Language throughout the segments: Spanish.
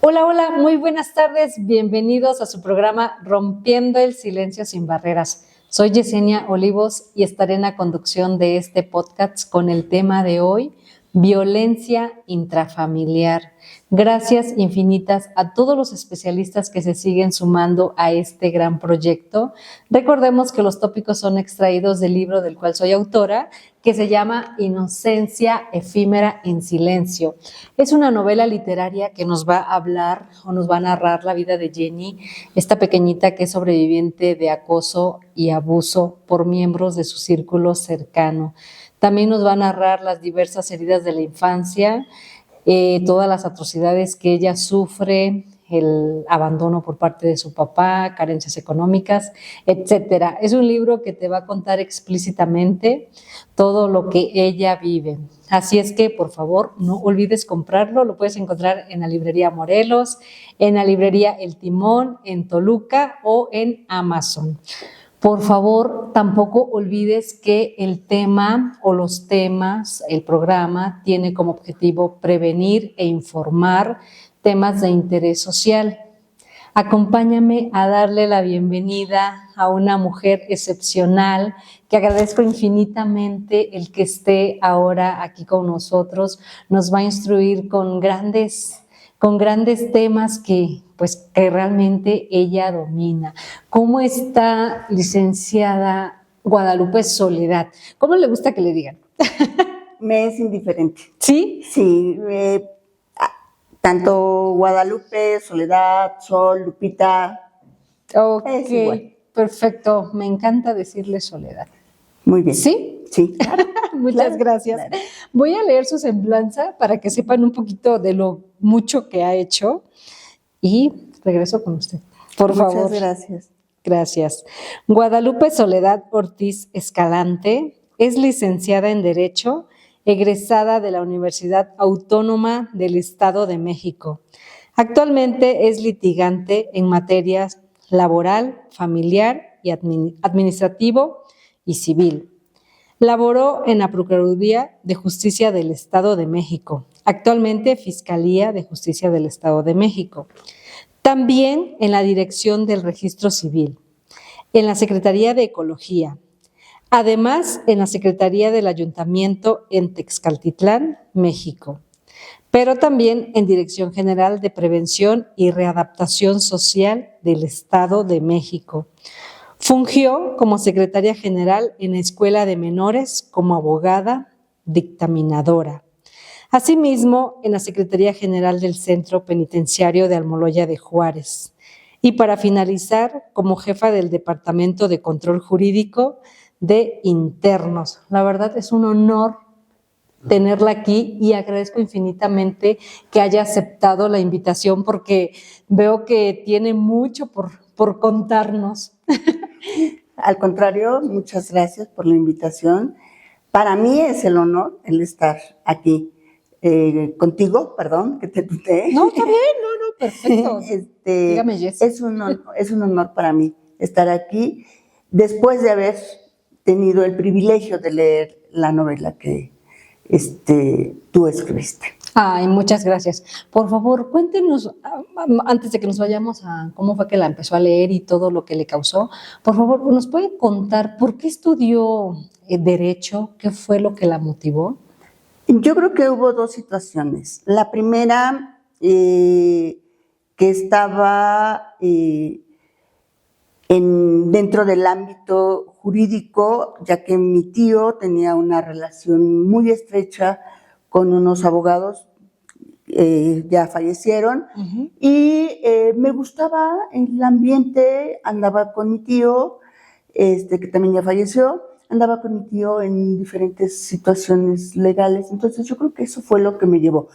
Hola, hola, muy buenas tardes. Bienvenidos a su programa Rompiendo el Silencio sin Barreras. Soy Yesenia Olivos y estaré en la conducción de este podcast con el tema de hoy, violencia intrafamiliar. Gracias infinitas a todos los especialistas que se siguen sumando a este gran proyecto. Recordemos que los tópicos son extraídos del libro del cual soy autora, que se llama Inocencia efímera en silencio. Es una novela literaria que nos va a hablar o nos va a narrar la vida de Jenny, esta pequeñita que es sobreviviente de acoso y abuso por miembros de su círculo cercano. También nos va a narrar las diversas heridas de la infancia, todas las atrocidades que ella sufre, el abandono por parte de su papá, carencias económicas, etcétera. Es un libro que te va a contar explícitamente todo lo que ella vive. Así es que, por favor, no olvides comprarlo. Lo puedes encontrar en la librería Morelos, en la librería El Timón, en Toluca o en Amazon. Por favor, tampoco olvides que el tema o los temas, el programa, tiene como objetivo prevenir e informar temas de interés social. Acompáñame a darle la bienvenida a una mujer excepcional que agradezco infinitamente el que esté ahora aquí con nosotros. Nos va a instruir con grandes temas que realmente ella domina. ¿Cómo está, licenciada Guadalupe Soledad? ¿Cómo le gusta que le digan? Me es indiferente. ¿Sí? Sí, tanto Guadalupe, Soledad, Sol, Lupita. Ok, perfecto. Me encanta decirle Soledad. Muy bien. ¿Sí? Sí, claro. Muchas gracias. Claro. Voy a leer su semblanza para que sepan un poquito de lo mucho que ha hecho y regreso con usted. Por favor. Muchas gracias. Gracias. Guadalupe Soledad Ortiz Escalante es licenciada en Derecho, egresada de la Universidad Autónoma del Estado de México. Actualmente es litigante en materias laboral, familiar y administrativo y civil. Laboró en la Procuraduría de Justicia del Estado de México, actualmente Fiscalía de Justicia del Estado de México. También en la Dirección del Registro Civil, en la Secretaría de Ecología, además en la Secretaría del Ayuntamiento en Texcaltitlán, México, pero también en Dirección General de Prevención y Readaptación Social del Estado de México. Fungió como secretaria general en la Escuela de Menores como abogada dictaminadora. Asimismo, en la Secretaría General del Centro Penitenciario de Almoloya de Juárez. Y para finalizar, como jefa del Departamento de Control Jurídico de Internos. La verdad es un honor tenerla aquí y agradezco infinitamente que haya aceptado la invitación porque veo que tiene mucho por contarnos. Al contrario, muchas gracias por la invitación. Para mí es el honor el estar aquí contigo, perdón, que te tuteé. No, está bien, no, perfecto. Dígame, Jess. Es un honor para mí estar aquí después de haber tenido el privilegio de leer la novela que tú escribiste. Ay, muchas gracias. Por favor, cuéntenos, antes de que nos vayamos a cómo fue que la empezó a leer y todo lo que le causó, por favor, ¿nos puede contar por qué estudió Derecho? ¿Qué fue lo que la motivó? Yo creo que hubo dos situaciones. La primera, que estaba dentro del ámbito jurídico, ya que mi tío tenía una relación muy estrecha con unos abogados, ya fallecieron, y me gustaba el ambiente, andaba con mi tío, que también ya falleció, andaba con mi tío en diferentes situaciones legales, entonces yo creo que eso fue lo que me llevó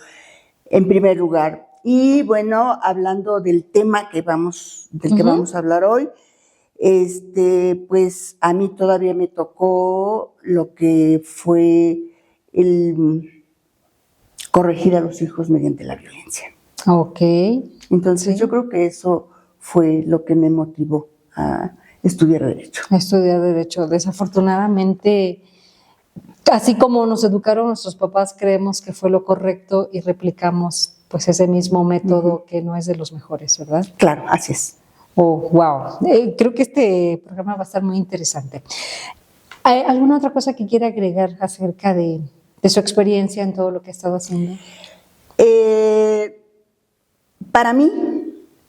en primer lugar. Y bueno, hablando del tema que vamos a hablar hoy, pues a mí todavía me tocó lo que fue el corregir a los hijos mediante la violencia. Ok. Entonces yo creo que eso fue lo que me motivó a estudiar Derecho. Estudiar Derecho. Desafortunadamente, así como nos educaron nuestros papás, creemos que fue lo correcto y replicamos pues ese mismo método que no es de los mejores, ¿verdad? Claro, así es. Oh, wow. Creo que este programa va a estar muy interesante. ¿Hay alguna otra cosa que quiera agregar acerca de su experiencia en todo lo que ha estado haciendo? Para mí,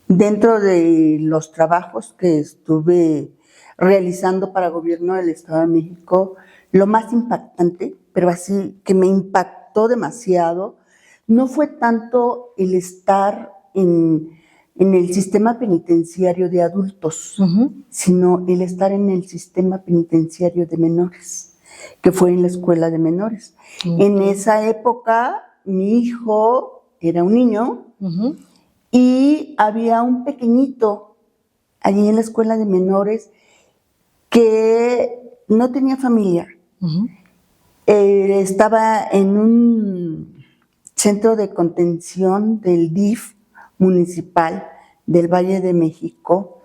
dentro de los trabajos que estuve realizando para Gobierno del Estado de México, lo más impactante, pero así que me impactó demasiado, no fue tanto el estar en el sistema penitenciario de adultos, sino el estar en el sistema penitenciario de menores, que fue en la escuela de menores. En esa época, mi hijo era un niño y había un pequeñito allí en la escuela de menores que no tenía familia. Estaba en un centro de contención del DIF municipal del Valle de México,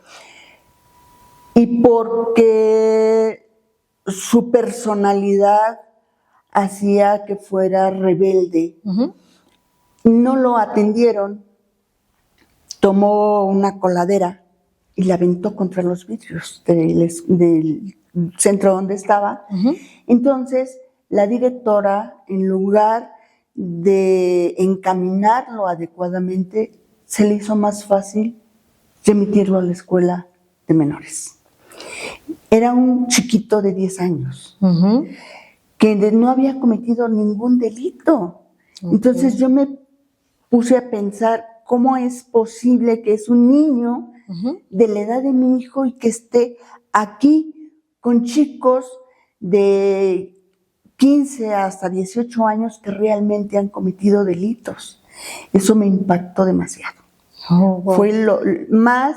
y porque su personalidad hacía que fuera rebelde, no lo atendieron, tomó una coladera y la aventó contra los vidrios del centro donde estaba. Entonces, la directora, en lugar de encaminarlo adecuadamente, se le hizo más fácil remitirlo a la escuela de menores. Era un chiquito de 10 años que no había cometido ningún delito. Entonces yo me puse a pensar cómo es posible que es un niño de la edad de mi hijo y que esté aquí con chicos de 15 hasta 18 años que realmente han cometido delitos. Eso me impactó demasiado. Fue lo más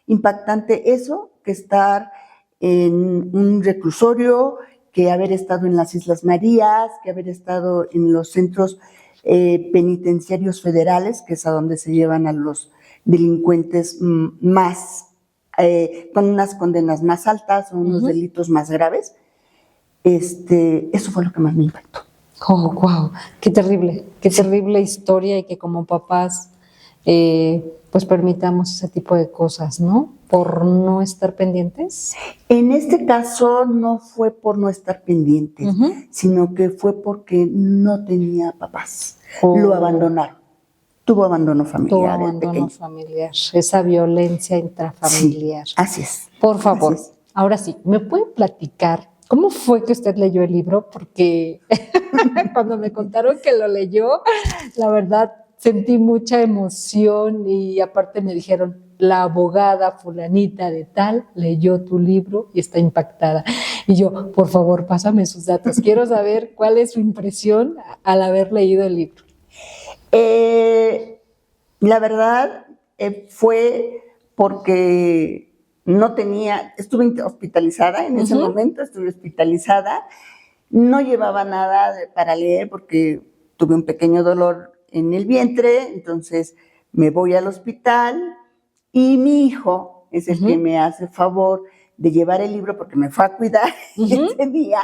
impactante eso que estar en un reclusorio, que haber estado en las Islas Marías, que haber estado en los centros penitenciarios federales, que es a donde se llevan a los delincuentes más, con unas condenas más altas o unos delitos más graves. Eso fue lo que más me impactó. Oh, wow, qué terrible historia, y que como papás pues permitamos ese tipo de cosas, ¿no? Por no estar pendientes. En este caso no fue por no estar pendientes, sino que fue porque no tenía papás. Lo abandonaron. Tuvo abandono familiar. Tuvo abandono familiar, esa violencia intrafamiliar. Sí, así es. Por favor, es. Ahora sí, ¿me puede platicar cómo fue que usted leyó el libro? Porque cuando me contaron que lo leyó, la verdad sentí mucha emoción, y aparte me dijeron, la abogada fulanita de tal leyó tu libro y está impactada. Y yo, por favor, pásame sus datos. Quiero saber cuál es su impresión al haber leído el libro. La verdad fue porque estuve hospitalizada en ese momento, no llevaba nada para leer porque tuve un pequeño dolor en el vientre, entonces me voy al hospital y mi hijo es el que me hace favor de llevar el libro porque me fue a cuidar ese día,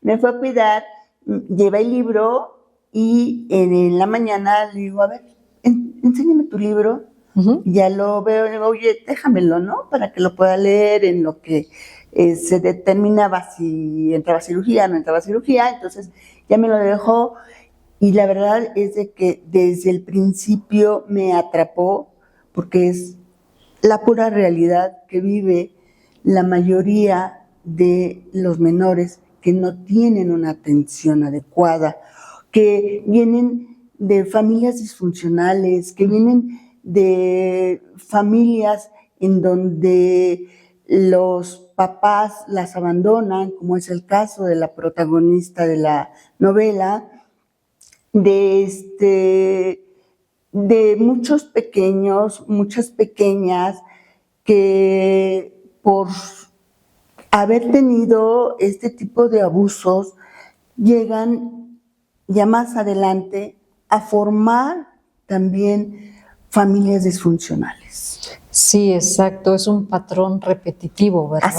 lleva el libro y en la mañana le digo, a ver, enséñame tu libro. Ya lo veo, le digo, oye, déjamelo, ¿no? Para que lo pueda leer en lo que se determinaba si entraba cirugía o no entraba cirugía. Entonces ya me lo dejó, y la verdad es de que desde el principio me atrapó, porque es la pura realidad que vive la mayoría de los menores que no tienen una atención adecuada, que vienen de familias disfuncionales, que vienen de familias en donde los papás las abandonan, como es el caso de la protagonista de la novela, de muchos pequeños, muchas pequeñas que por haber tenido este tipo de abusos llegan ya más adelante a formar también familias disfuncionales. Sí, exacto, es un patrón repetitivo, ¿verdad?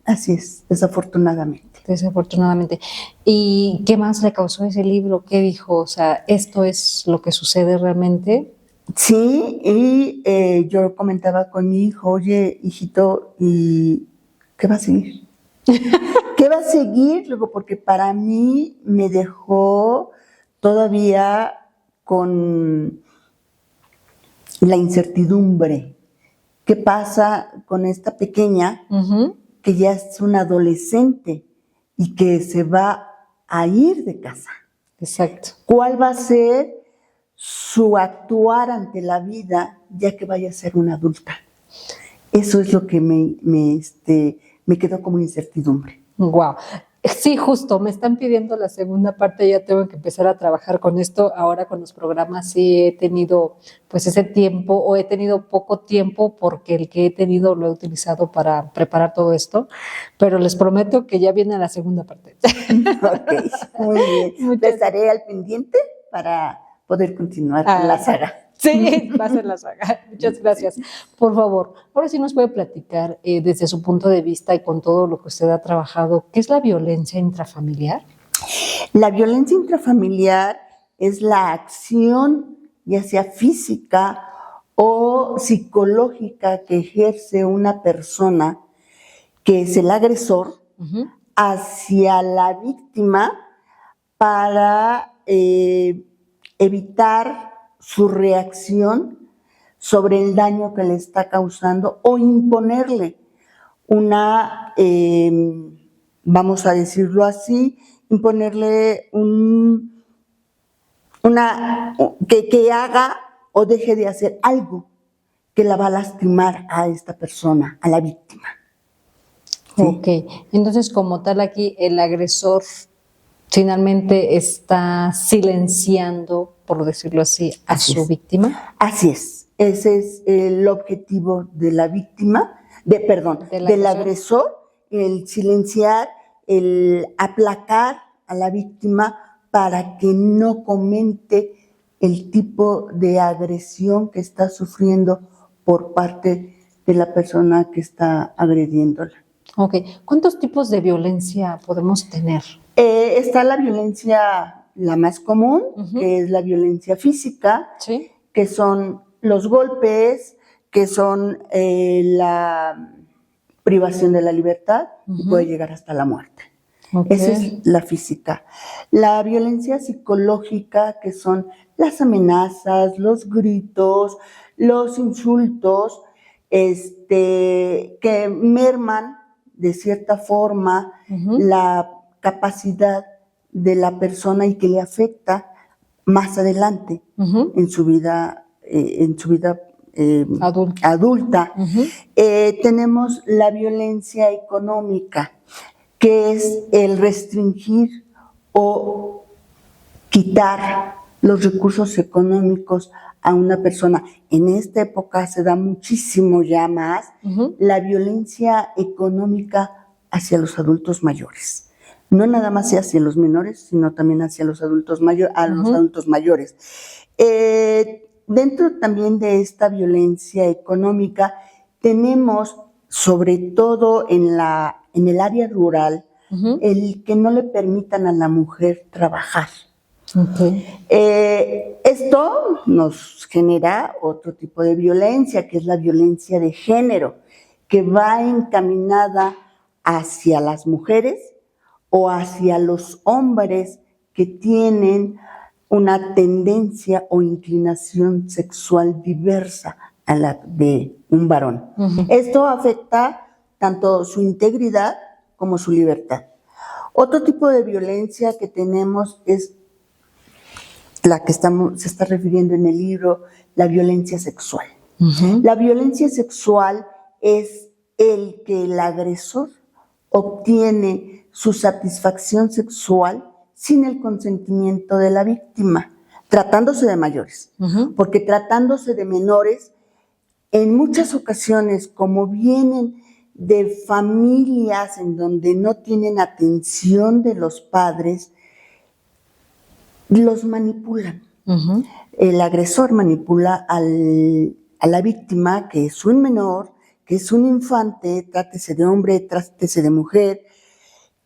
Así es, desafortunadamente. Desafortunadamente. ¿Y qué más le causó ese libro? ¿Qué dijo? O sea, ¿esto es lo que sucede realmente? Sí, y yo comentaba con mi hijo, oye, hijito, ¿y qué va a seguir? ¿Qué va a seguir? Luego, porque para mí me dejó todavía con la incertidumbre. ¿Qué pasa con esta pequeña Ujú. que ya es una adolescente y que se va a ir de casa? Exacto. ¿Cuál va a ser su actuar ante la vida ya que vaya a ser una adulta? Eso es lo que me quedó como incertidumbre. Wow. Sí, justo, me están pidiendo la segunda parte, ya tengo que empezar a trabajar con esto. Ahora con los programas sí he tenido pues ese tiempo, o he tenido poco tiempo porque el que he tenido lo he utilizado para preparar todo esto, pero les prometo que ya viene la segunda parte. Ok, muy bien. Muchas Estaré al pendiente para poder continuar con la saga. Sí, va a ser la saga. Muchas gracias. Por favor, ahora sí nos puede platicar desde su punto de vista y con todo lo que usted ha trabajado, ¿qué es la violencia intrafamiliar? La violencia intrafamiliar es la acción, ya sea física o psicológica, que ejerce una persona que es el agresor Uh-huh. hacia la víctima para evitar su reacción sobre el daño que le está causando o imponerle una, vamos a decirlo así, imponerle que haga o deje de hacer algo que la va a lastimar a esta persona, a la víctima. ¿Sí? Ok, entonces como tal aquí el agresor finalmente está silenciando, por decirlo así, a su víctima. Así es, ese es el objetivo de la víctima, del agresor, el silenciar, el aplacar a la víctima para que no comente el tipo de agresión que está sufriendo por parte de la persona que está agrediéndola. Ok, ¿cuántos tipos de violencia podemos tener? Está la violencia, la más común, que es la violencia física, ¿sí? Que son los golpes, que son la privación de la libertad y puede llegar hasta la muerte. Okay. Esa es la física. La violencia psicológica, que son las amenazas, los gritos, los insultos, que merman de cierta forma la capacidad de la persona y que le afecta más adelante en su vida, adulta. Tenemos la violencia económica, que es el restringir o quitar los recursos económicos a una persona. En esta época se da muchísimo ya más la violencia económica hacia los adultos mayores. No nada más hacia los menores, sino también hacia los adultos mayores. Dentro también de esta violencia económica tenemos, sobre todo en el área rural, el que no le permitan a la mujer trabajar. Okay. Esto nos genera otro tipo de violencia, que es la violencia de género, que va encaminada hacia las mujeres o hacia los hombres que tienen una tendencia o inclinación sexual diversa a la de un varón. Esto afecta tanto su integridad como su libertad. Otro tipo de violencia que tenemos es la que se está refiriendo en el libro, la violencia sexual. La violencia sexual es el que el agresor obtiene su satisfacción sexual sin el consentimiento de la víctima, tratándose de mayores. Porque tratándose de menores, en muchas ocasiones, como vienen de familias en donde no tienen atención de los padres, los manipulan. El agresor manipula a la víctima, que es un menor, que es un infante, trátese de hombre, trátese de mujer,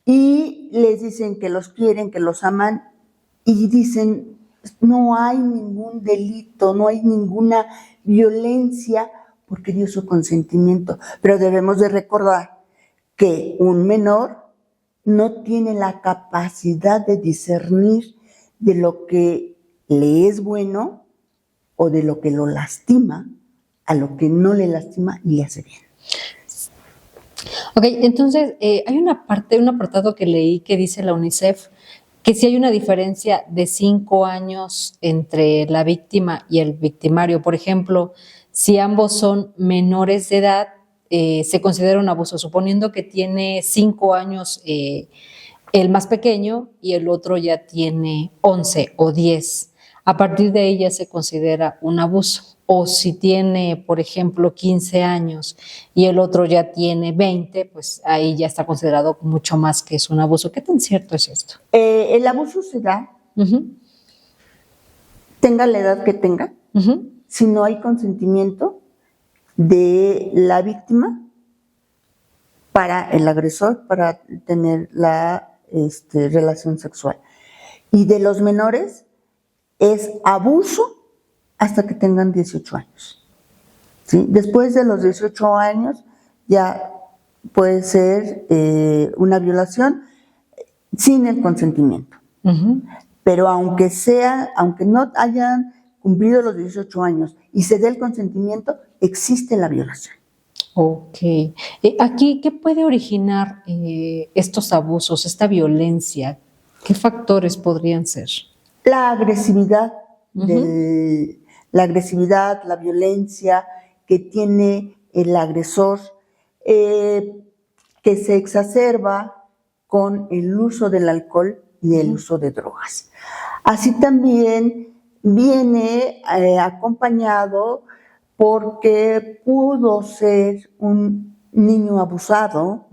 y les dicen que los quieren, que los aman, y dicen, no hay ningún delito, no hay ninguna violencia porque dio su consentimiento. Pero debemos de recordar que un menor no tiene la capacidad de discernir de lo que le es bueno o de lo que lo lastima a lo que no le lastima y le hace bien. Ok, entonces hay una parte, un apartado que leí que dice la UNICEF que si hay una diferencia de 5 años entre la víctima y el victimario. Por ejemplo, si ambos son menores de edad, se considera un abuso, suponiendo que tiene 5 años el más pequeño y el otro ya tiene 11 o 10. A partir de ahí ya se considera un abuso. O si tiene, por ejemplo, 15 años y el otro ya tiene 20, pues ahí ya está considerado mucho más que es un abuso. ¿Qué tan cierto es esto? El abuso se da, tenga la edad que tenga, si no hay consentimiento de la víctima para el agresor, para tener la relación sexual. Y de los menores es abuso hasta que tengan 18 años. ¿Sí? Después de los 18 años ya puede ser una violación sin el consentimiento. Pero aunque no hayan cumplido los 18 años y se dé el consentimiento, existe la violación. Ok. Aquí, ¿qué puede originar estos abusos, esta violencia? ¿Qué factores podrían ser? La agresividad, la violencia que tiene el agresor, que se exacerba con el uso del alcohol y el uso de drogas. Así también viene acompañado porque pudo ser un niño abusado,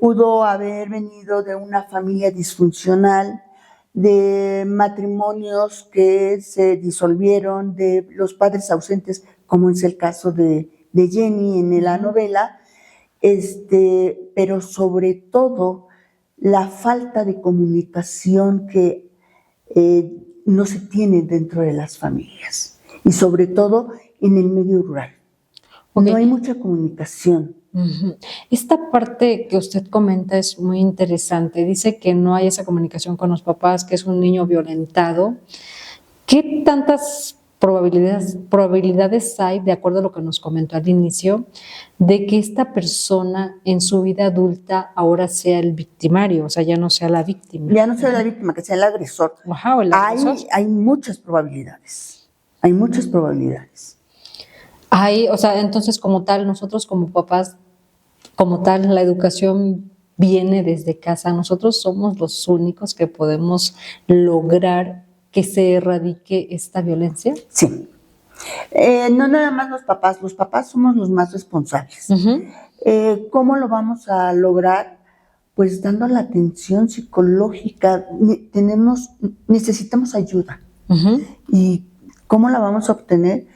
pudo haber venido de una familia disfuncional, de matrimonios que se disolvieron, de los padres ausentes, como es el caso de Jenny en la novela, pero sobre todo la falta de comunicación que no se tiene dentro de las familias y sobre todo en el medio rural. Okay. No hay mucha comunicación. Esta parte que usted comenta es muy interesante. Dice que no hay esa comunicación con los papás, que es un niño violentado. ¿Qué tantas probabilidades hay, de acuerdo a lo que nos comentó al inicio, de que esta persona en su vida adulta ahora sea el victimario, o sea, ya no sea la víctima? Ya no sea la víctima, que sea el agresor. Ajá, o el agresor. Hay muchas probabilidades. Hay muchas probabilidades. O sea, entonces como tal, nosotros como papás, como tal, la educación viene desde casa. Nosotros somos los únicos que podemos lograr que se erradique esta violencia. Sí. No nada más los papás somos los más responsables. ¿Cómo lo vamos a lograr? Pues dando la atención psicológica. Necesitamos ayuda. ¿Y cómo la vamos a obtener?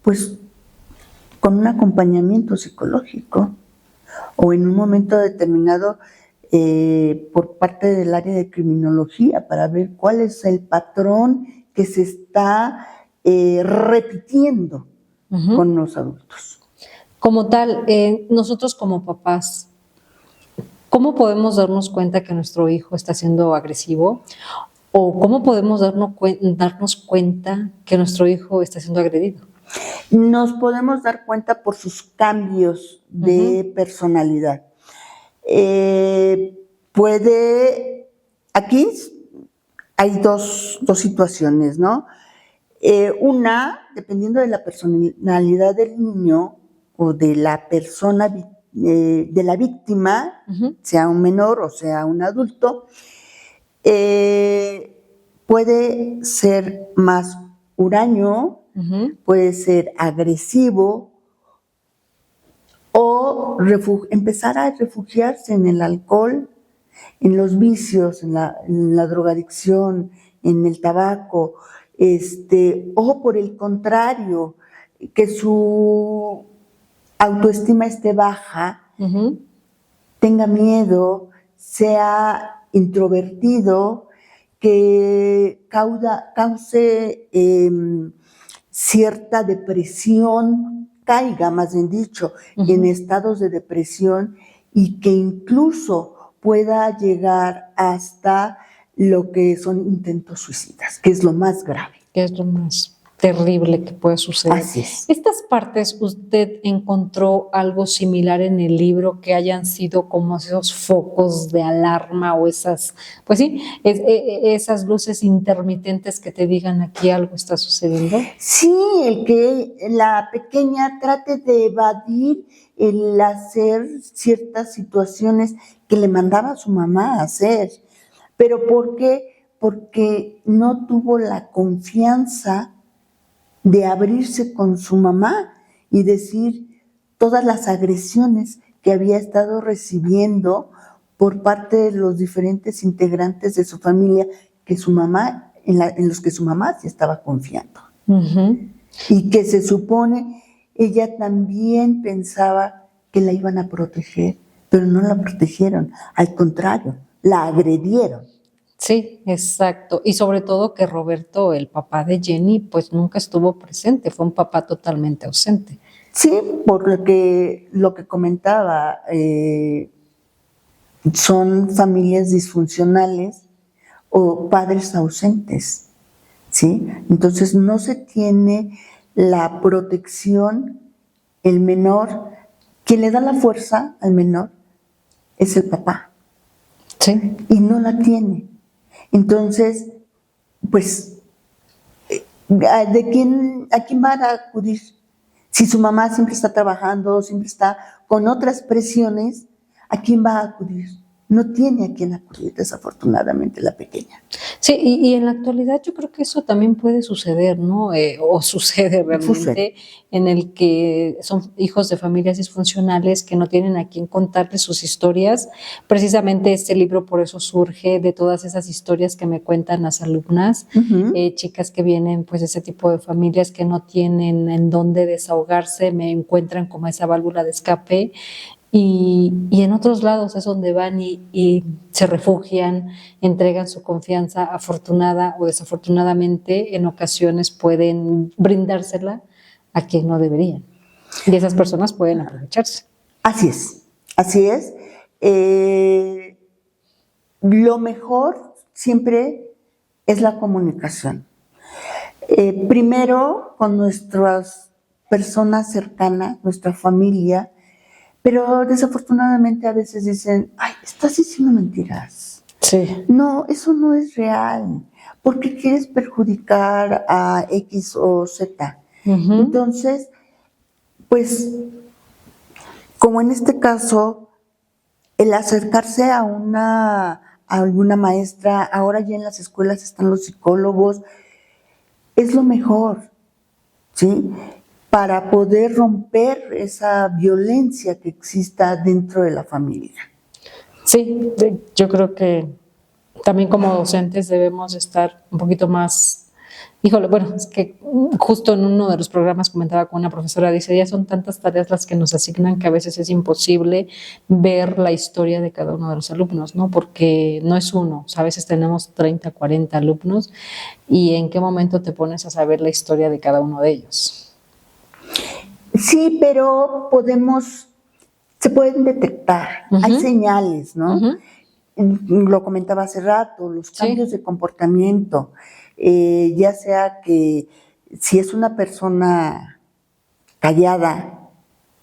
Pues con un acompañamiento psicológico o en un momento determinado por parte del área de criminología para ver cuál es el patrón que se está repitiendo con los adultos. Como tal, nosotros como papás, ¿cómo podemos darnos cuenta que nuestro hijo está siendo agresivo? ¿O cómo podemos darnos cuenta que nuestro hijo está siendo agredido? Nos podemos dar cuenta por sus cambios de personalidad. Aquí hay dos situaciones, ¿no? Una, dependiendo de la personalidad del niño o de la persona, de la víctima, sea un menor o sea un adulto, puede ser más huraño, puede ser agresivo o empezar a refugiarse en el alcohol, en los vicios, en la drogadicción, en el tabaco, o por el contrario, que su autoestima esté baja, tenga miedo, sea introvertido, que cause cierta depresión, caiga, más bien dicho, en estados de depresión y que incluso pueda llegar hasta lo que son intentos suicidas, que es lo más grave. Que es lo más terrible que puede suceder. Así es. Estas partes, ¿usted encontró algo similar en el libro que hayan sido como esos focos de alarma o esas, pues sí, esas luces intermitentes que te digan aquí algo está sucediendo? Sí, el que la pequeña trate de evadir el hacer ciertas situaciones que le mandaba a su mamá a hacer. ¿Pero por qué? Porque no tuvo la confianza de abrirse con su mamá y decir todas las agresiones que había estado recibiendo por parte de los diferentes integrantes de su familia que su mamá, en los que su mamá sí estaba confiando. Y que se supone ella también pensaba que la iban a proteger, pero no la protegieron, al contrario, la agredieron. Sí, exacto. Y sobre todo que Roberto, el papá de Jenny, pues nunca estuvo presente, fue un papá totalmente ausente. Sí, por lo que comentaba, son familias disfuncionales o padres ausentes, ¿sí? Entonces no se tiene la protección, el menor, quien le da la fuerza al menor es el papá. Sí. Y no la tiene. Entonces, pues, ¿a quién van a acudir? Si su mamá siempre está trabajando, siempre está con otras presiones, ¿a quién va a acudir? No tiene a quién acudir, desafortunadamente, la pequeña. Sí, y en la actualidad yo creo que eso también puede suceder, ¿no? O sucede realmente en el que son hijos de familias disfuncionales que no tienen a quién contarles sus historias. Precisamente este libro por eso surge de todas esas historias que me cuentan las alumnas, chicas que vienen pues de ese tipo de familias que no tienen en dónde desahogarse, me encuentran como esa válvula de escape. Y en otros lados es donde van y se refugian, entregan su confianza, afortunada o desafortunadamente, en ocasiones pueden brindársela a quien no deberían. Y esas personas pueden aprovecharse. Así es, así es. Lo mejor siempre es la comunicación. Primero con nuestras personas cercanas, nuestra familia, pero desafortunadamente a veces dicen, ay, estás diciendo mentiras. Sí. No, eso no es real. ¿Por qué quieres perjudicar a X o Z? Entonces, pues, como en este caso, el acercarse a alguna maestra, ahora ya en las escuelas están los psicólogos, es lo mejor, ¿sí? Para poder romper esa violencia que exista dentro de la familia. Sí, yo creo que también como docentes debemos estar un poquito más, híjole, bueno, es que justo en uno de los programas comentaba con una profesora, dice, ya son tantas tareas las que nos asignan que a veces es imposible ver la historia de cada uno de los alumnos, ¿no? Porque no es uno, o sea, a veces tenemos 30, 40 alumnos y en qué momento te pones a saber la historia de cada uno de ellos. Sí, pero se pueden detectar, hay señales, ¿no? Lo comentaba hace rato, los cambios de comportamiento, ya sea que si es una persona callada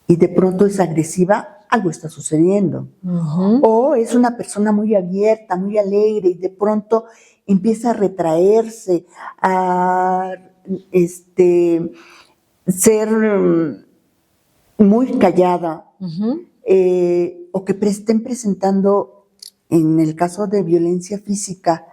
y de pronto es agresiva, algo está sucediendo. O es una persona muy abierta, muy alegre y de pronto empieza a retraerse, a ser muy callada, o que estén presentando, en el caso de violencia física,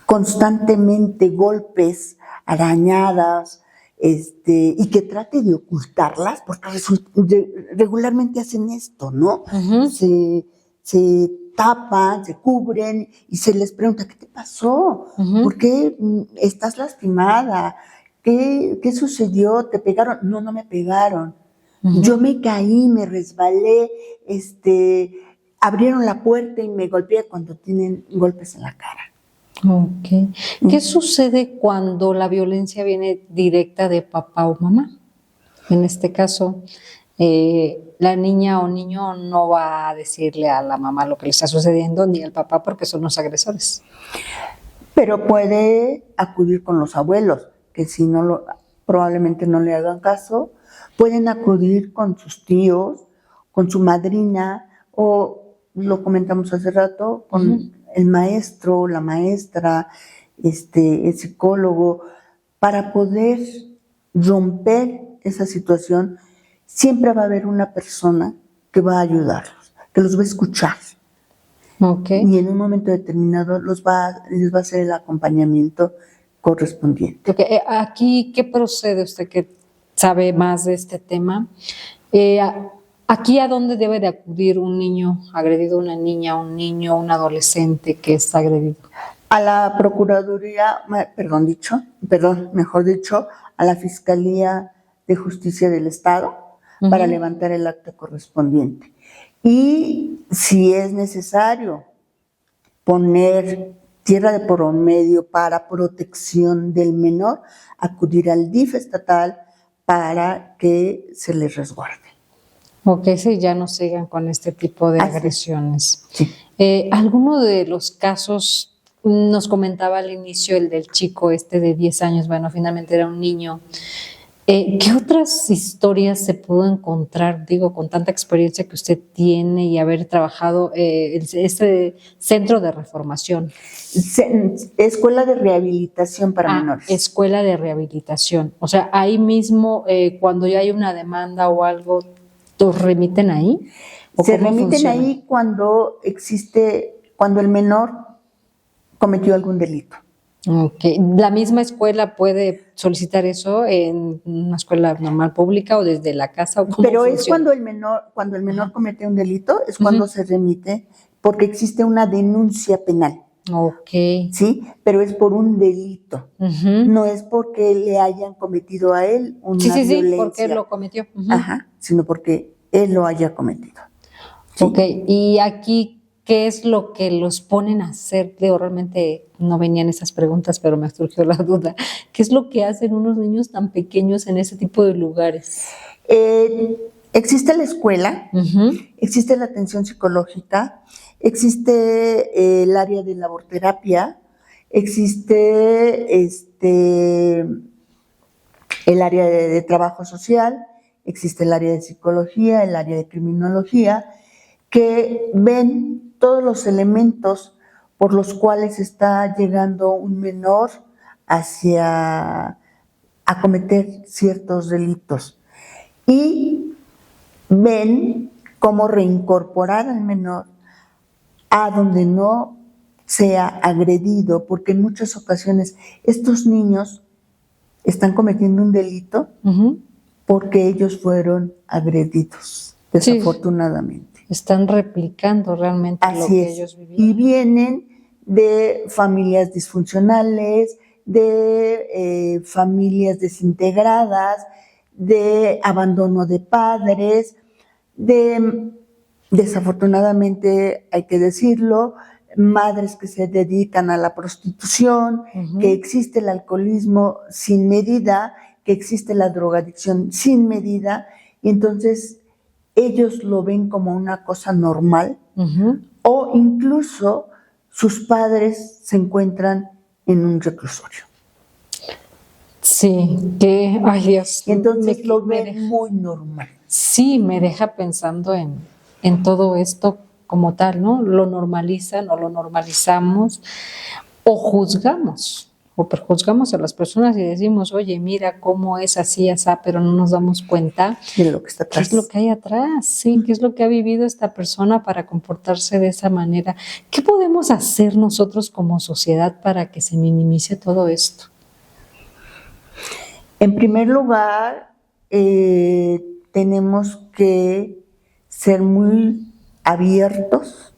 constantemente golpes, arañadas, y que trate de ocultarlas, porque regularmente hacen esto, ¿no? Se tapan, se cubren y se les pregunta, ¿qué te pasó? ¿Por qué estás lastimada? ¿Qué sucedió? ¿Te pegaron? No, no me pegaron. Yo me caí, me resbalé, abrieron la puerta y me golpea cuando tienen golpes en la cara. Ok. ¿Qué sucede cuando la violencia viene directa de papá o mamá? En este caso, la niña o niño no va a decirle a la mamá lo que le está sucediendo ni al papá porque son los agresores. Pero puede acudir con los abuelos, que si no probablemente no le hagan caso. Pueden acudir con sus tíos, con su madrina, o lo comentamos hace rato, con el maestro, la maestra, el psicólogo, para poder romper esa situación. Siempre va a haber una persona que va a ayudarlos, que los va a escuchar. Okay. Y en un momento determinado les va a hacer el acompañamiento correspondiente. Okay. Aquí, ¿qué procede usted que sabe más de este tema? Aquí, ¿a dónde debe de acudir un niño agredido, una niña, un niño, un adolescente que está agredido? A la Procuraduría, mejor dicho, a la Fiscalía de Justicia del Estado para levantar el acta correspondiente. Y si es necesario poner tierra de por medio para protección del menor, acudir al DIF estatal para que se les resguarde. Ok, sí, ya no sigan con este tipo de agresiones. Sí. ¿Alguno de los casos, nos comentaba al inicio el del chico de 10 años, bueno, finalmente era un niño, ¿qué otras historias se pudo encontrar, digo, con tanta experiencia que usted tiene y haber trabajado este centro de reformación? Escuela de rehabilitación para menores. Escuela de rehabilitación. O sea, ahí mismo, cuando ya hay una demanda o algo, ¿los remiten ahí? Se remiten ahí cuando el menor cometió algún delito. Okay. ¿La misma escuela puede solicitar eso en una escuela normal pública o desde la casa? Pero es cuando el menor comete un delito, es cuando se remite, porque existe una denuncia penal. Okay. Sí, pero es por un delito. No es porque le hayan cometido a él una violencia. Sí, porque él lo cometió. Sino porque él lo haya cometido. ¿Sí? Ok, y aquí, ¿qué es lo que los ponen a hacer? Realmente no venían esas preguntas, pero me surgió la duda. ¿Qué es lo que hacen unos niños tan pequeños en ese tipo de lugares? Existe la escuela, existe la atención psicológica, existe el área de laborterapia, existe el área de trabajo social, existe el área de psicología, el área de criminología, que ven todos los elementos por los cuales está llegando un menor a cometer ciertos delitos. Y ven cómo reincorporar al menor a donde no sea agredido, porque en muchas ocasiones estos niños están cometiendo un delito porque ellos fueron agredidos, desafortunadamente. Sí, están replicando realmente lo que ellos vivieron. Y vienen de familias disfuncionales, de familias desintegradas, de abandono de padres, desafortunadamente, hay que decirlo, madres que se dedican a la prostitución, que existe el alcoholismo sin medida, que existe la drogadicción sin medida, y entonces ellos lo ven como una cosa normal, o incluso sus padres se encuentran en un reclusorio. Sí, ay Dios. Y entonces lo ven muy normal. Sí, me deja pensando en todo esto como tal, ¿no? Lo normalizan o lo normalizamos o juzgamos o prejuzgamos a las personas y decimos, oye, mira cómo es así, pero no nos damos cuenta de lo que está atrás. ¿Qué es lo que hay atrás? Sí, ¿qué es lo que ha vivido esta persona para comportarse de esa manera? ¿Qué podemos hacer nosotros como sociedad para que se minimice todo esto? En primer lugar, tenemos que ser muy abiertos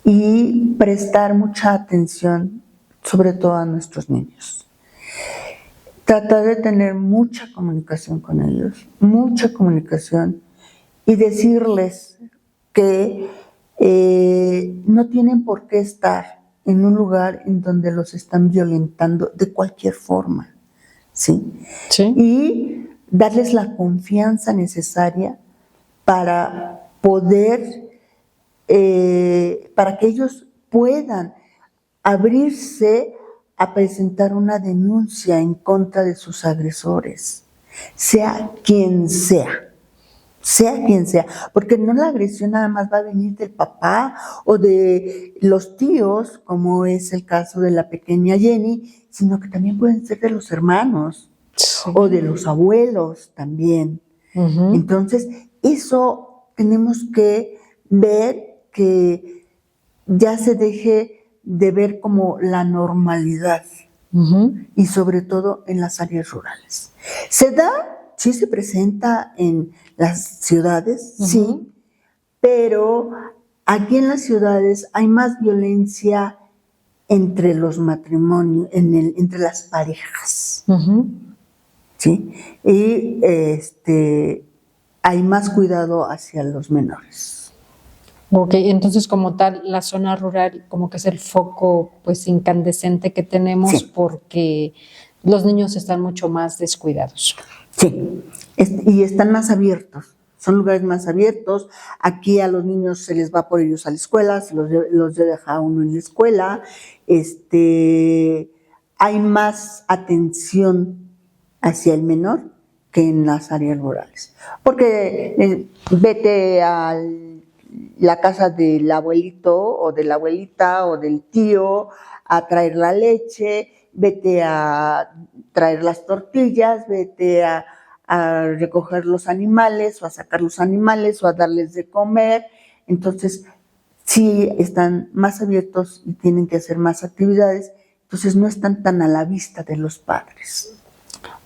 y prestar mucha atención, sobre todo a nuestros niños. Tratar de tener mucha comunicación con ellos, mucha comunicación, y decirles que no tienen por qué estar en un lugar en donde los están violentando de cualquier forma, ¿sí? Sí. Y darles la confianza necesaria para poder, para que ellos puedan abrirse a presentar una denuncia en contra de sus agresores, sea quien sea, porque no la agresión nada más va a venir del papá o de los tíos, como es el caso de la pequeña Jenny, sino que también pueden ser de los hermanos o de los abuelos también. Uh-huh. Entonces, eso tenemos que ver que ya se deje de ver como la normalidad, uh-huh, y sobre todo en las áreas rurales. Se da, sí se presenta en las ciudades, uh-huh, sí, pero aquí en las ciudades hay más violencia entre los matrimonios, entre las parejas, uh-huh, ¿sí? Y hay más cuidado hacia los menores. Ok, entonces como tal, la zona rural como que es el foco pues incandescente que tenemos, sí, porque los niños están mucho más descuidados. Sí, y están más abiertos, son lugares más abiertos. Aquí a los niños se les va por ellos a la escuela, se los deja uno en la escuela. Hay más atención hacia el menor que en las áreas rurales. Porque vete a la casa del abuelito o de la abuelita o del tío a traer la leche, vete a traer las tortillas, vete a recoger los animales o a sacar los animales o a darles de comer. Entonces, sí están más abiertos y tienen que hacer más actividades, entonces no están tan a la vista de los padres.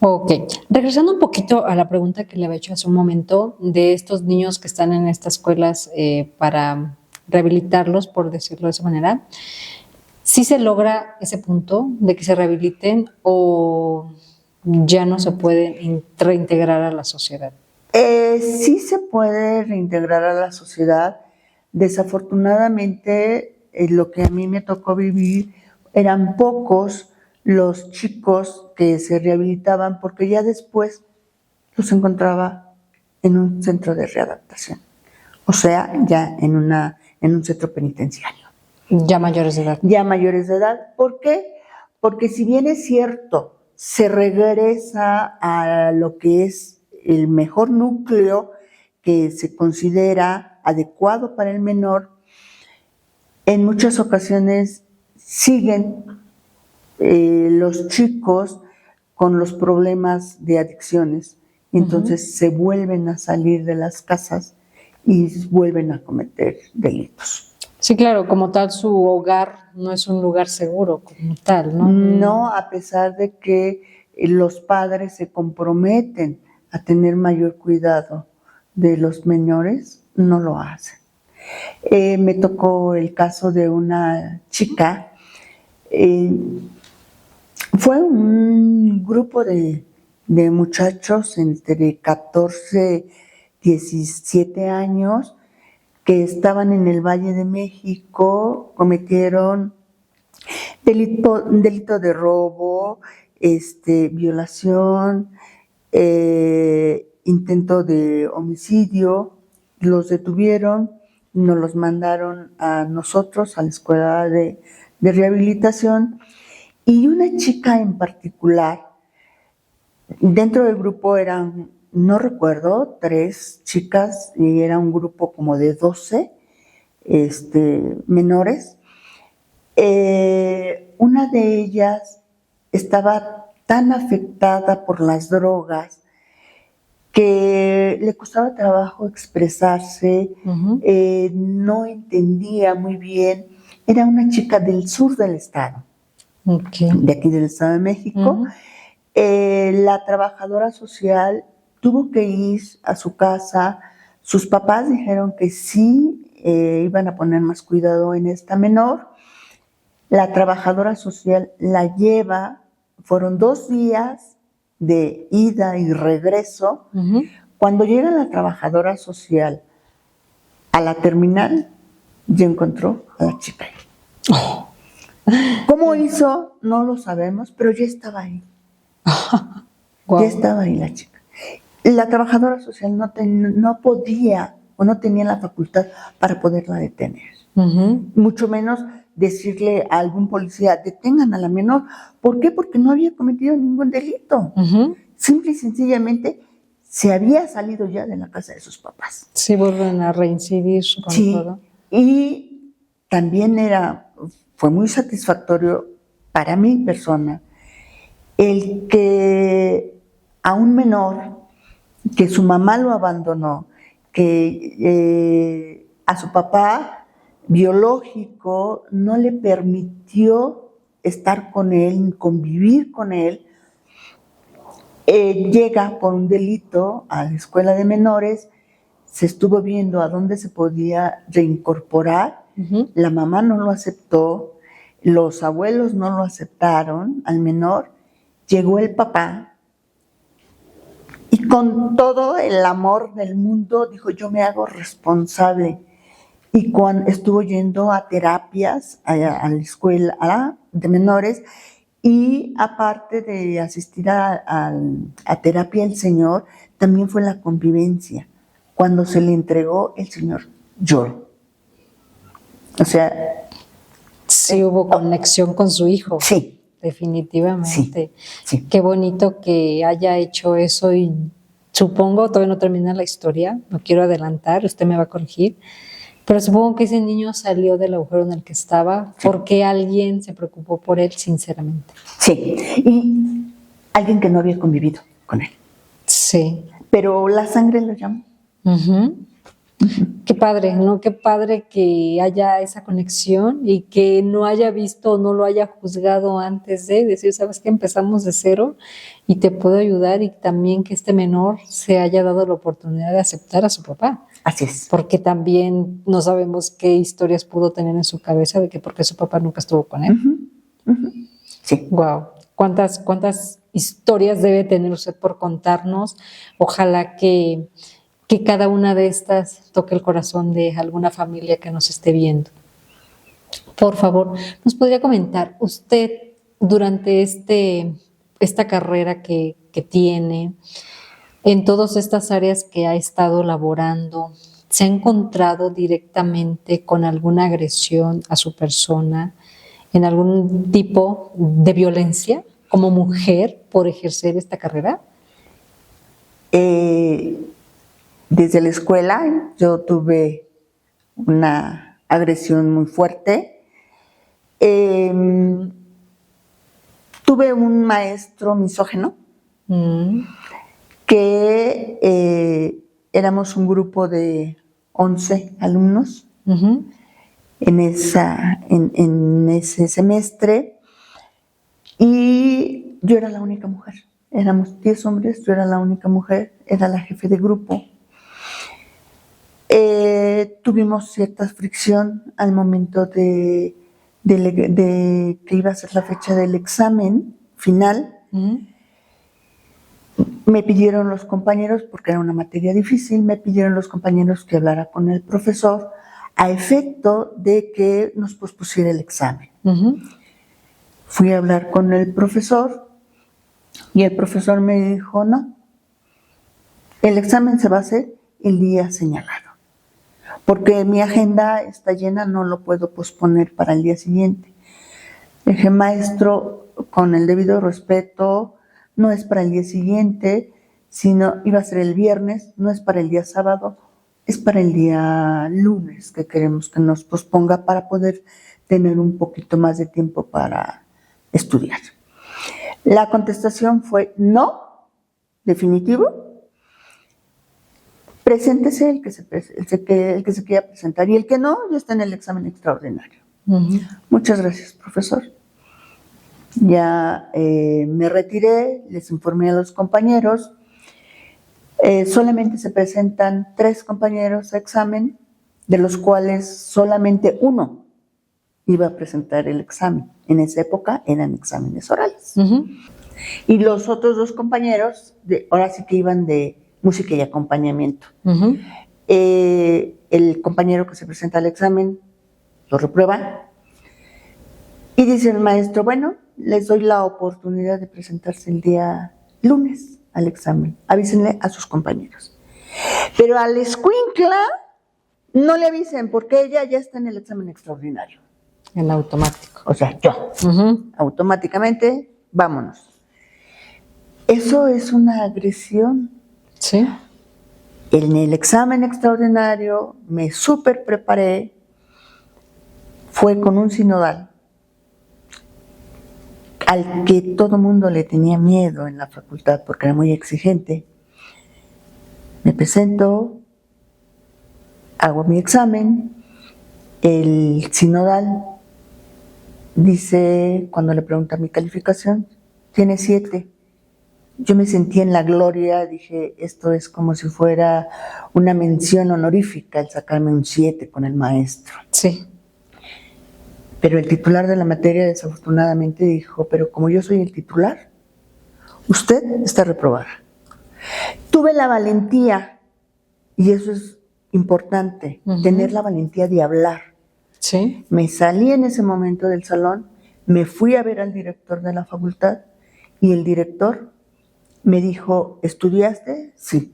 Ok, regresando un poquito a la pregunta que le había hecho hace un momento de estos niños que están en estas escuelas para rehabilitarlos, por decirlo de esa manera, ¿sí se logra ese punto de que se rehabiliten o ya no se pueden reintegrar a la sociedad? Sí se puede reintegrar a la sociedad. Desafortunadamente, lo que a mí me tocó vivir eran pocos los chicos que se rehabilitaban porque ya después los encontraba en un centro de readaptación, o sea, ya en un centro penitenciario. Ya mayores de edad. Ya mayores de edad. ¿Por qué? Porque si bien es cierto, se regresa a lo que es el mejor núcleo que se considera adecuado para el menor, en muchas ocasiones siguen los chicos con los problemas de adicciones. Entonces, uh-huh, se vuelven a salir de las casas y vuelven a cometer delitos. Sí, claro, como tal su hogar no es un lugar seguro como tal, ¿no? No, a pesar de que los padres se comprometen a tener mayor cuidado de los menores, no lo hacen. Me tocó el caso de una chica, fue un grupo de muchachos entre 14 y 17 años que estaban en el Valle de México, cometieron delito de robo, violación, intento de homicidio. Los detuvieron, nos los mandaron a nosotros, a la escuela de rehabilitación, y una chica en particular, dentro del grupo eran, no recuerdo, 3 chicas, y era un grupo como de 12 menores. Una de ellas estaba tan afectada por las drogas que le costaba trabajo expresarse, uh-huh, no entendía muy bien. Era una chica del sur del estado, okay, de aquí del Estado de México. Uh-huh. La trabajadora social tuvo que ir a su casa. Sus papás dijeron que sí, iban a poner más cuidado en esta menor. La trabajadora social la lleva, fueron 2 días de ida y regreso. Uh-huh. Cuando llega la trabajadora social A la terminal ya encontró a la chica ahí. ¿Cómo hizo? No lo sabemos, pero ya estaba ahí. Wow. Ya estaba ahí la chica. La trabajadora social no podía o no tenía la facultad para poderla detener. Mucho menos decirle a algún policía, detengan a la menor. ¿Por qué? Porque no había cometido ningún delito. Simple y sencillamente se había salido ya de la casa de sus papás. Sí, vuelven a reincidir con todo. Y también fue muy satisfactorio para mi persona el que a un menor que su mamá lo abandonó, que a su papá biológico no le permitió estar con él, convivir con él, llega por un delito a la escuela de menores, se estuvo viendo a dónde se podía reincorporar, la mamá no lo aceptó, los abuelos no lo aceptaron al menor, llegó el papá y con todo el amor del mundo dijo, yo me hago responsable. Y cuando estuvo yendo a terapias a la escuela de menores, y aparte de asistir a terapia el señor, también fue la convivencia. Cuando se le entregó, el señor lloró. O sea... Sí hubo conexión con su hijo. Sí. Definitivamente. Sí. Qué bonito que haya hecho eso y supongo, todavía no termina la historia, no quiero adelantar, usted me va a corregir, pero supongo que ese niño salió del agujero en el que estaba porque alguien se preocupó por él sinceramente. Sí, y alguien que no había convivido con él. Sí. Pero la sangre lo llamó. Qué padre, ¿no? Qué padre que haya esa conexión y que no haya visto o no lo haya juzgado antes de decir, ¿sabes qué? Empezamos de cero y te puedo ayudar, y también que este menor se haya dado la oportunidad de aceptar a su papá. Así es. Porque también no sabemos qué historias pudo tener en su cabeza de que porque su papá nunca estuvo con él. Sí. Wow. ¿Cuántas historias debe tener usted por contarnos? Ojalá que cada una de estas toque el corazón de alguna familia que nos esté viendo. Por favor, ¿nos podría comentar usted durante esta carrera que tiene, en todas estas áreas que ha estado laborando, se ha encontrado directamente con alguna agresión a su persona, en algún tipo de violencia como mujer por ejercer esta carrera? Desde la escuela yo tuve una agresión muy fuerte. Tuve un maestro misógino que éramos un grupo de 11 alumnos en ese semestre, y yo era la única mujer. Éramos 10 hombres, yo era la única mujer, era la jefe de grupo. Tuvimos cierta fricción al momento de que iba a ser la fecha del examen final. Me pidieron los compañeros, porque era una materia difícil, me pidieron los compañeros que hablara con el profesor a efecto de que nos pospusiera el examen. Fui a hablar con el profesor y el profesor me dijo, no, el examen se va a hacer el día señalado, porque mi agenda está llena, no lo puedo posponer para el día siguiente. Le dije, maestro, con el debido respeto, no es para el día siguiente, sino iba a ser el viernes, no es para el día sábado, es para el día lunes que queremos que nos posponga para poder tener un poquito más de tiempo para estudiar. La contestación fue no, definitivo. Preséntese el que se quiera presentar, y el que no, ya está en el examen extraordinario. Muchas gracias, profesor. Ya me retiré, les informé a los compañeros. Solamente se presentan 3 compañeros a examen, de los cuales solamente uno iba a presentar el examen. En esa época eran exámenes orales. Y los otros 2 compañeros, ahora sí que iban de música y acompañamiento. El compañero que se presenta al examen lo reprueba y dice el maestro, bueno, les doy la oportunidad de presentarse el día lunes al examen, avísenle a sus compañeros. Pero a la escuincla no le avisen porque ella ya está en el examen extraordinario. En automático. O sea, yo, automáticamente, vámonos. Eso es una agresión. Sí. En el examen extraordinario me súper preparé, fue con un sinodal al que todo mundo le tenía miedo en la facultad porque era muy exigente. Me presento, hago mi examen, el sinodal dice, cuando le pregunta mi calificación, tiene 7. Yo me sentí en la gloria, dije, esto es como si fuera una mención honorífica el sacarme un 7 con el maestro. Sí. Pero el titular de la materia desafortunadamente dijo, pero como yo soy el titular, usted está reprobada. Tuve la valentía, y eso es importante, tener la valentía de hablar. Sí. Me salí en ese momento del salón, me fui a ver al director de la facultad y el director me dijo, ¿estudiaste? Sí.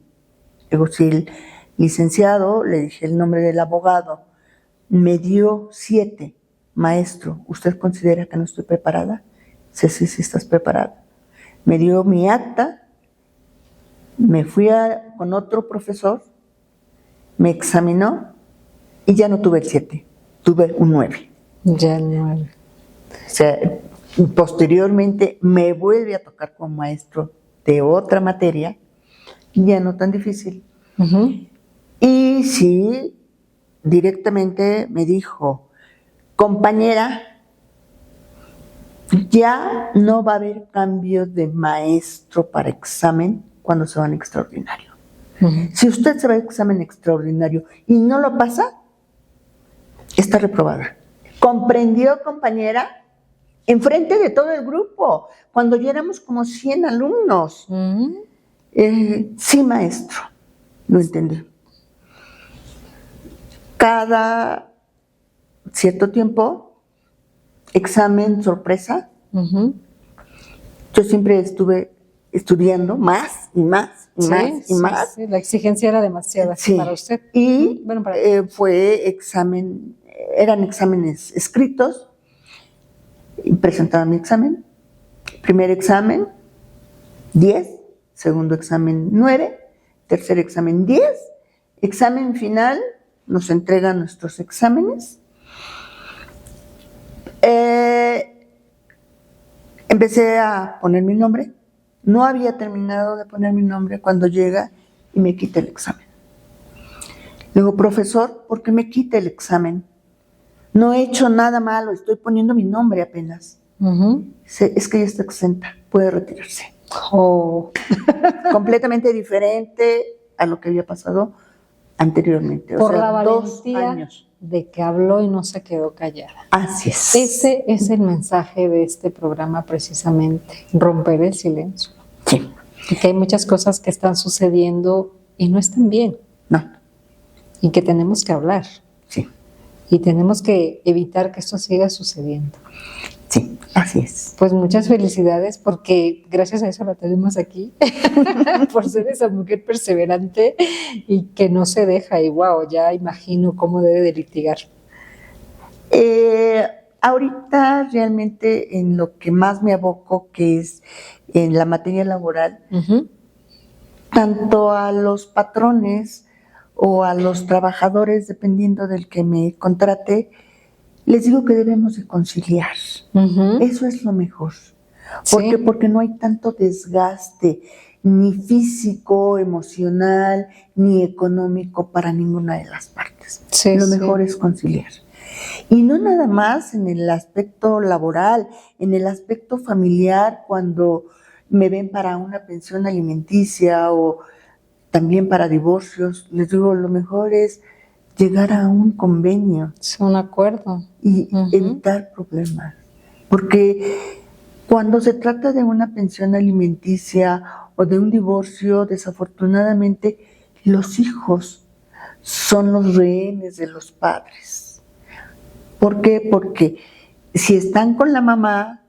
Digo, sí, el licenciado, le dije el nombre del abogado, me dio 7. Maestro, ¿usted considera que no estoy preparada? Sí, sí estás preparada. Me dio mi acta, me fui con otro profesor, me examinó y ya no tuve el 7, tuve un 9. Ya el 9. O sea, posteriormente me vuelve a tocar como maestro de otra materia, ya no tan difícil. Y sí, directamente me dijo, compañera, ya no va a haber cambio de maestro para examen cuando se va en extraordinario. Si usted se va a examen extraordinario y no lo pasa, está reprobada. ¿Comprendió, compañera? Enfrente de todo el grupo, cuando ya éramos como 100 alumnos. Sí, maestro, lo entendí. Cada cierto tiempo, examen sorpresa. Yo siempre estuve estudiando más y más y más y más. Sí. La exigencia era demasiada para usted. Y bueno, eran exámenes escritos. Y presentaba mi examen. Primer examen, 10. Segundo examen, 9. Tercer examen, 10. Examen final, nos entregan nuestros exámenes. Empecé a poner mi nombre. No había terminado de poner mi nombre cuando llega y me quita el examen. Le digo, profesor, ¿por qué me quita el examen? No he hecho nada malo, estoy poniendo mi nombre apenas. Es que ya está exenta, puede retirarse. Completamente diferente a lo que había pasado anteriormente. Por la valentía de que habló y no se quedó callada. Así es. Ese es el mensaje de este programa precisamente, romper el silencio. Sí. Y que hay muchas cosas que están sucediendo y no están bien. No. Y que tenemos que hablar. Sí. Y tenemos que evitar que esto siga sucediendo. Sí, así es. Pues muchas felicidades porque gracias a eso la tenemos aquí, por ser esa mujer perseverante y que no se deja. Y wow, ya imagino cómo debe de litigar. Ahorita realmente en lo que más me aboco, que es en la materia laboral, tanto a los patrones o a los trabajadores, dependiendo del que me contrate, les digo que debemos de conciliar. Eso es lo mejor. ¿Por qué? Porque no hay tanto desgaste, ni físico, emocional, ni económico para ninguna de las partes. Lo mejor es conciliar. Y no nada más en el aspecto laboral, en el aspecto familiar, cuando me ven para una pensión alimenticia o también para divorcios, les digo, lo mejor es llegar a un convenio. Es un acuerdo. Y evitar problemas. Porque cuando se trata de una pensión alimenticia o de un divorcio, desafortunadamente, los hijos son los rehenes de los padres. ¿Por qué? Porque si están con la mamá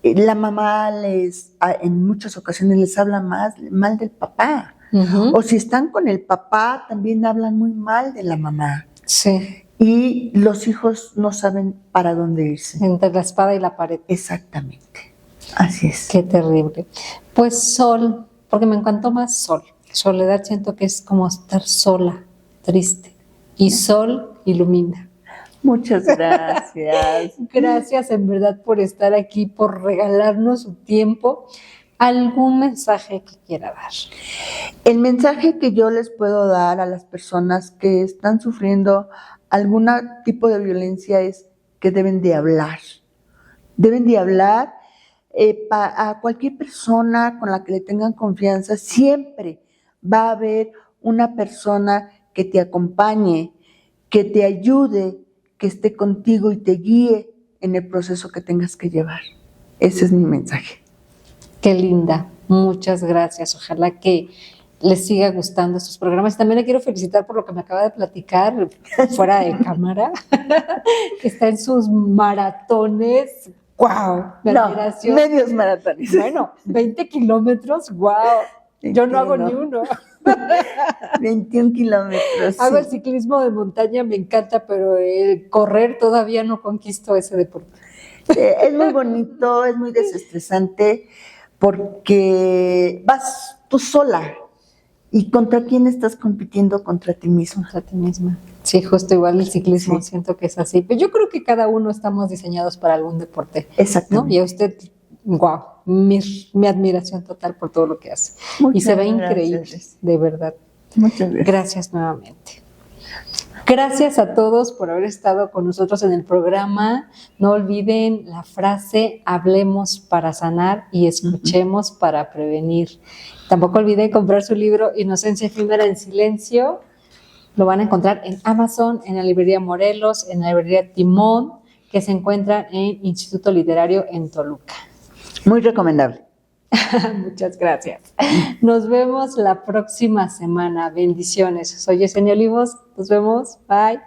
en muchas ocasiones les habla mal del papá. Ujú. O si están con el papá, también hablan muy mal de la mamá. Sí, Y los hijos no saben para dónde irse. entre la espada y la pared. Exactamente. Así es. Qué terrible. Pues sol, porque me encantó más sol. Soledad siento que es como estar sola, triste. Y sol ilumina. Muchas gracias. Gracias en verdad por estar aquí, por regalarnos su tiempo. ¿Algún mensaje que quiera dar? El mensaje que yo les puedo dar a las personas que están sufriendo algún tipo de violencia es que deben de hablar. Deben de hablar a cualquier persona con la que le tengan confianza. Siempre va a haber una persona que te acompañe, que te ayude, que esté contigo y te guíe en el proceso que tengas que llevar. Ese es mi mensaje. Qué linda, muchas gracias. Ojalá que les siga gustando estos programas. Y también le quiero felicitar por lo que me acaba de platicar fuera de cámara, que está en sus maratones. ¡Wow! De admiración. Medios maratones. Bueno, 20 kilómetros, ¡wow! Yo no hago ni uno. 21 kilómetros. Hago el Sí. ciclismo de montaña, me encanta, pero el correr todavía no conquisto ese deporte. Es muy bonito, es muy desestresante, porque vas tú sola. ¿Y contra quién estás compitiendo? Contra ti misma. Contra ti misma. Sí, justo igual el ciclismo, Sí. siento que es así. Pero yo creo que cada uno estamos diseñados para algún deporte, ¿no? Exactamente. Y a usted, wow, mi admiración total por todo lo que hace. Muchas Y se ve gracias. increíble, de verdad. Muchas gracias. Gracias nuevamente. Gracias a todos por haber estado con nosotros en el programa. No olviden la frase: hablemos para sanar y escuchemos para prevenir. Tampoco olviden comprar su libro Inocencia efímera en silencio. Lo van a encontrar en Amazon, en la librería Morelos, en la librería Timón, que se encuentra en Instituto Literario en Toluca. Muy recomendable. Muchas gracias. Nos vemos la próxima semana. Bendiciones. Soy Yesenia Olivos. Nos vemos. Bye.